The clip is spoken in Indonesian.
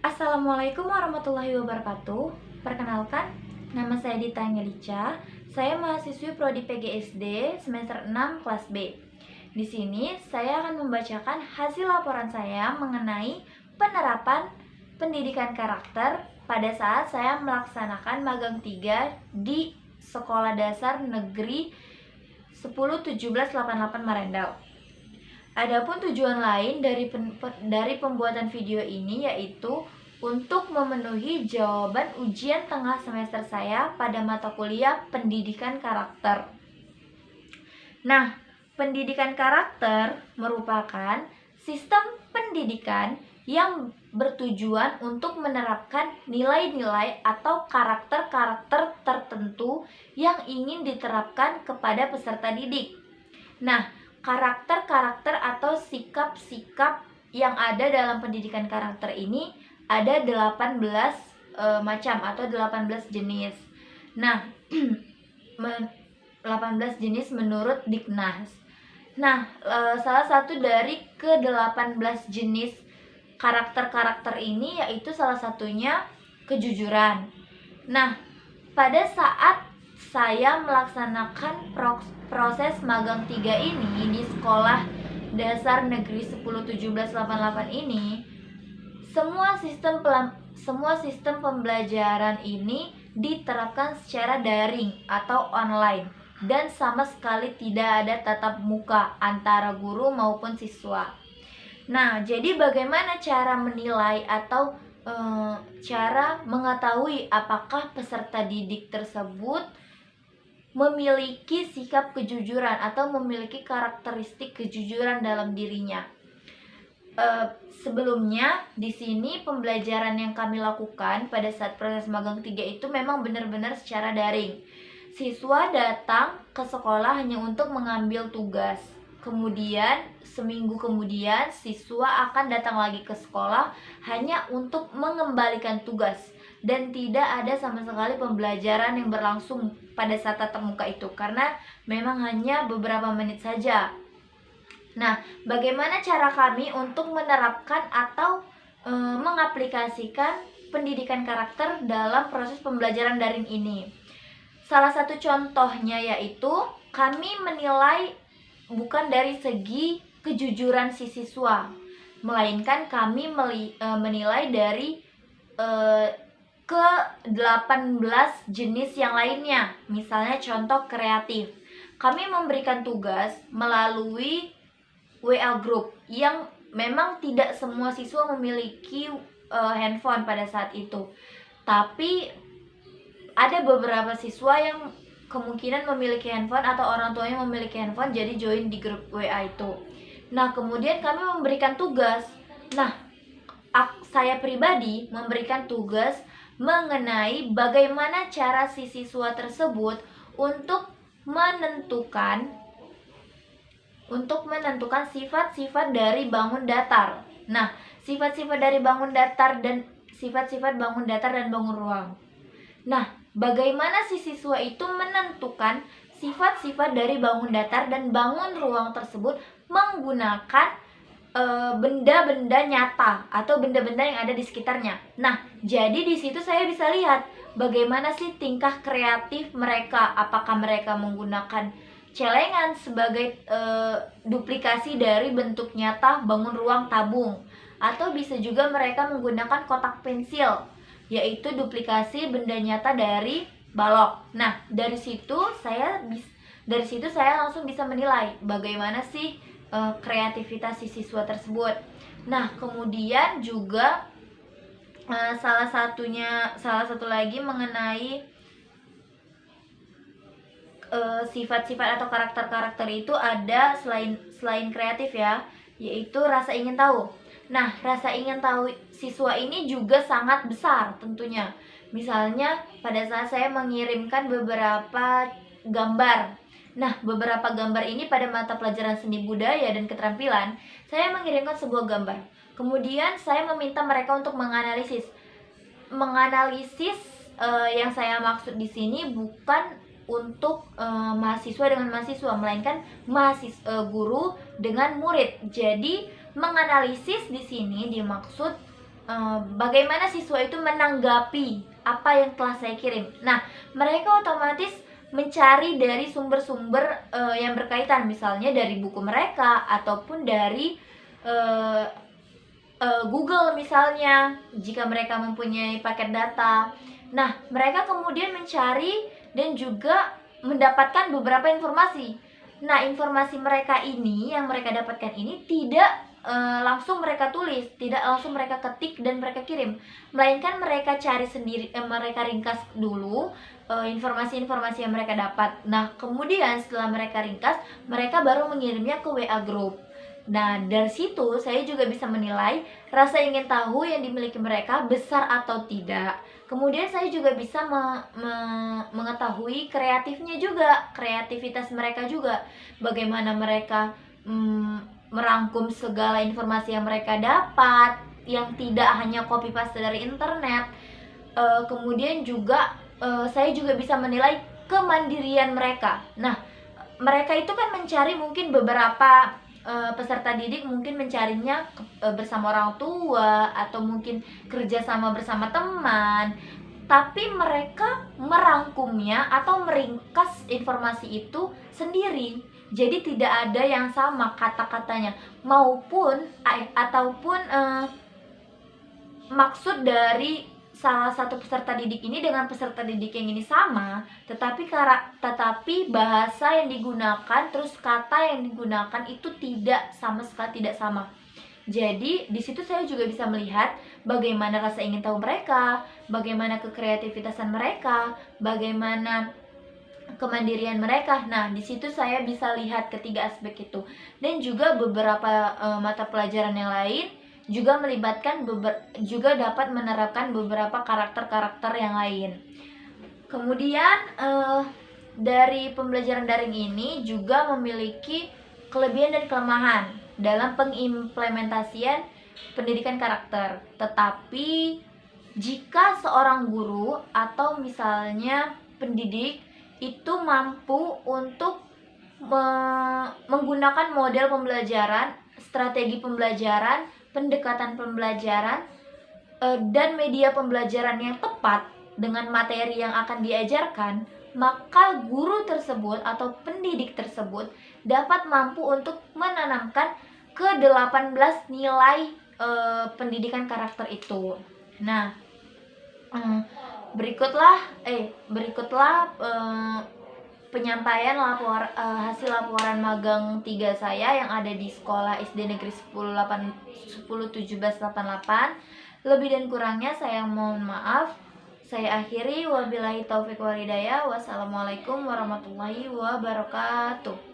Assalamualaikum warahmatullahi wabarakatuh. Perkenalkan, nama saya Dita Angelica. Saya mahasiswi Prodi PGSD semester 6 kelas B. Di sini saya akan membacakan hasil laporan saya mengenai penerapan pendidikan karakter pada saat saya melaksanakan magang 3 di Sekolah Dasar Negeri 101788 Marendal. Adapun tujuan lain dari pembuatan video ini yaitu untuk memenuhi jawaban ujian tengah semester saya pada mata kuliah pendidikan karakter. Nah, pendidikan karakter merupakan sistem pendidikan yang bertujuan untuk menerapkan nilai-nilai atau karakter-karakter tertentu yang ingin diterapkan kepada peserta didik. Nah, karakter-karakter atau sikap-sikap yang ada dalam pendidikan karakter ini ada 18 macam atau 18 jenis. Nah, 18 jenis menurut Diknas. Nah, salah satu dari ke-18 jenis karakter-karakter ini yaitu salah satunya kejujuran. Nah, pada saat saya melaksanakan proses magang 3 ini di Sekolah Dasar Negeri 101788 ini, semua sistem pembelajaran ini diterapkan secara daring atau online dan sama sekali tidak ada tatap muka antara guru maupun siswa. Nah, jadi bagaimana cara menilai atau cara mengetahui apakah peserta didik tersebut memiliki sikap kejujuran atau memiliki karakteristik kejujuran dalam dirinya? Sebelumnya di sini pembelajaran yang kami lakukan pada saat proses magang 3 itu memang benar-benar secara daring. Siswa datang ke sekolah hanya untuk mengambil tugas. Kemudian seminggu kemudian siswa akan datang lagi ke sekolah hanya untuk mengembalikan tugas dan tidak ada sama sekali pembelajaran yang berlangsung pada saat tatap muka itu karena memang hanya beberapa menit saja. Nah, bagaimana cara kami untuk menerapkan atau mengaplikasikan pendidikan karakter dalam proses pembelajaran daring ini? Salah satu contohnya yaitu kami menilai bukan dari segi kejujuran si siswa, melainkan kami menilai dari ke-18 jenis yang lainnya. Misalnya contoh kreatif. Kami memberikan tugas melalui WA group yang memang tidak semua siswa memiliki handphone pada saat itu. Tapi ada beberapa siswa yang kemungkinan memiliki handphone atau orang tuanya memiliki handphone, jadi join di grup WA itu. Nah, kemudian kami memberikan tugas. Nah, saya pribadi memberikan tugas mengenai bagaimana cara si siswa tersebut untuk menentukan sifat-sifat dari bangun datar. Nah, sifat-sifat dari bangun datar dan sifat-sifat bangun datar dan bangun ruang. Nah, bagaimana si siswa itu menentukan sifat-sifat dari bangun datar dan bangun ruang tersebut menggunakan benda-benda nyata atau benda-benda yang ada di sekitarnya. Nah, jadi di situ saya bisa lihat bagaimana sih tingkah kreatif mereka. Apakah mereka menggunakan celengan sebagai duplikasi dari bentuk nyata bangun ruang tabung, atau bisa juga mereka menggunakan kotak pensil, yaitu duplikasi benda nyata dari balok. Nah, dari situ saya langsung bisa menilai bagaimana sih kreativitas si siswa tersebut. Nah, kemudian juga salah satu lagi mengenai sifat-sifat atau karakter-karakter itu ada selain kreatif ya, yaitu rasa ingin tahu. Nah, rasa ingin tahu siswa ini juga sangat besar tentunya. Misalnya pada saat saya mengirimkan beberapa gambar. Nah, beberapa gambar ini pada mata pelajaran seni budaya dan keterampilan, saya mengirimkan sebuah gambar. Kemudian saya meminta mereka untuk menganalisis. Yang saya maksud di sini bukan untuk mahasiswa dengan mahasiswa, melainkan guru dengan murid. Jadi menganalisis di sini dimaksud bagaimana siswa itu menanggapi apa yang telah saya kirim. Nah, mereka otomatis mencari dari sumber-sumber yang berkaitan, misalnya dari buku mereka ataupun dari Google misalnya, jika mereka mempunyai paket data. Nah, mereka kemudian mencari dan juga mendapatkan beberapa informasi. Nah, informasi mereka ini yang mereka dapatkan ini tidak langsung mereka tulis, tidak langsung mereka ketik dan mereka kirim, melainkan mereka cari sendiri, mereka ringkas dulu informasi-informasi yang mereka dapat. Nah, kemudian setelah mereka ringkas, mereka baru mengirimnya ke WA group. Nah, dari situ saya juga bisa menilai rasa ingin tahu yang dimiliki mereka besar atau tidak. Kemudian saya juga bisa mengetahui kreatifnya juga, kreativitas mereka juga. Bagaimana mereka merangkum segala informasi yang mereka dapat, yang tidak hanya copy paste dari internet. Kemudian juga saya juga bisa menilai kemandirian mereka. Nah, mereka itu kan mencari mungkin beberapa peserta didik mungkin mencarinya bersama orang tua atau mungkin kerjasama bersama teman, tapi mereka merangkumnya atau meringkas informasi itu sendiri. Jadi tidak ada yang sama kata-katanya maupun ataupun maksud dari salah satu peserta didik ini dengan peserta didik yang ini sama, tetapi bahasa yang digunakan, terus kata yang digunakan itu tidak sama sekali tidak sama. Jadi di situ saya juga bisa melihat bagaimana rasa ingin tahu mereka, bagaimana kekreativitasan mereka, bagaimana kemandirian mereka. Nah, di situ saya bisa lihat ketiga aspek itu. Dan juga beberapa mata pelajaran yang lain juga melibatkan juga dapat menerapkan beberapa karakter-karakter yang lain. Kemudian dari pembelajaran daring ini juga memiliki kelebihan dan kelemahan dalam pengimplementasian pendidikan karakter. Tetapi jika seorang guru atau misalnya pendidik itu mampu untuk menggunakan model pembelajaran, strategi pembelajaran, pendekatan pembelajaran, dan media pembelajaran yang tepat dengan materi yang akan diajarkan, maka guru tersebut atau pendidik tersebut dapat mampu untuk menanamkan ke-18 nilai pendidikan karakter itu. Nah, berikutlah penyampaian hasil laporan magang 3 saya yang ada di sekolah SD Negeri 101788. Lebih dan kurangnya saya mohon maaf. Saya akhiri, wabillahi taufik wal hidayah. Wassalamualaikum warahmatullahi wabarakatuh.